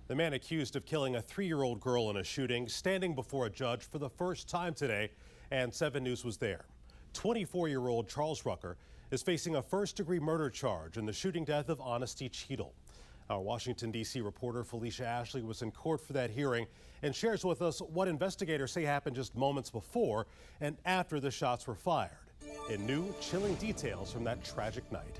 The man accused of killing a 3-year-old girl in a shooting standing before a judge for the first time today, and 7 News was there. 24-year-old Charles Rucker is facing a first-degree murder charge in the shooting death of Honesty Cheadle. Our Washington, D.C. reporter Felicia Ashley was in court for that hearing and shares with us what investigators say happened just moments before and after the shots were fired, and new, chilling details from that tragic night.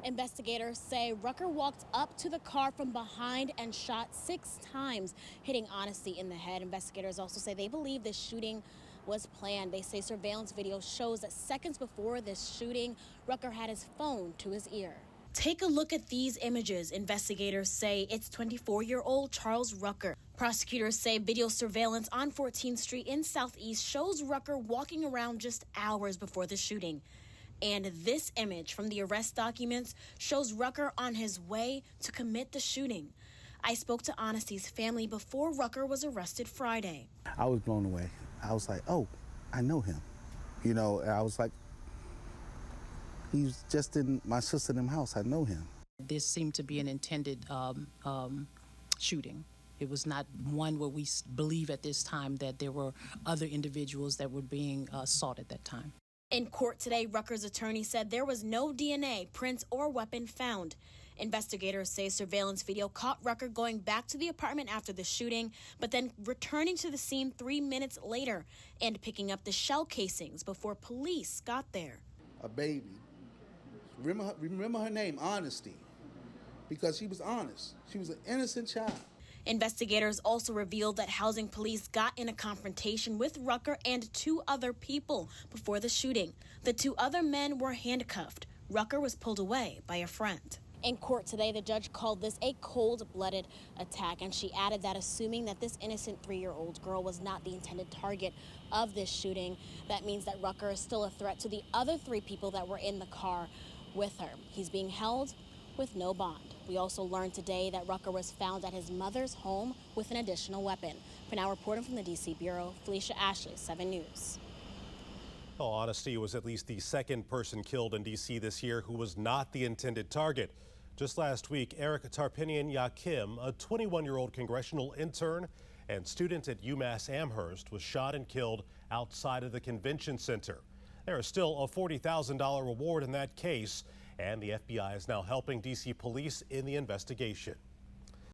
Investigators say Rucker walked up to the car from behind and shot 6 times, hitting Honesty in the head. Investigators also say they believe this shooting was planned. They say surveillance video shows that seconds before this shooting, Rucker had his phone to his ear. Take a look at these images. Investigators say it's 24-year-old Charles Rucker. Prosecutors say video surveillance on 14th Street in Southeast shows Rucker walking around just hours before the shooting. And this image from the arrest documents shows Rucker on his way to commit the shooting. I spoke to Honesty's family before Rucker was arrested Friday. I was blown away. I was like, oh, I know him. You know, I was like, he's just in my sister and them house. I know him. This seemed to be an intended shooting. It was not one where we believe at this time that there were other individuals that were being sought at that time. In court today, Rucker's attorney said there was no DNA, prints, or weapon found. Investigators say surveillance video caught Rucker going back to the apartment after the shooting, but then returning to the scene 3 minutes later and picking up the shell casings before police got there. A baby. Remember her name, Honesty, because she was honest. She was an innocent child. Investigators also revealed that housing police got in a confrontation with Rucker and 2 other people before the shooting. The 2 other men were handcuffed. Rucker was pulled away by a friend. In court today, the judge called this a cold-blooded attack, and she added that assuming that this innocent 3-year-old girl was not the intended target of this shooting, that means that Rucker is still a threat to the other 3 people that were in the car with her. He's being held with no bond. We also learned today that Rucker was found at his mother's home with an additional weapon. For now, reporting from the D.C. Bureau, Felicia Ashley, 7 News. Well, Honesty was at least the 2nd person killed in D.C. this year who was not the intended target. Just last week, Eric Tarpinian Yakim, a 21-year-old congressional intern and student at UMass Amherst, was shot and killed outside of the convention center. There is still a $40,000 reward in that case, and the FBI is now helping D.C. police in the investigation.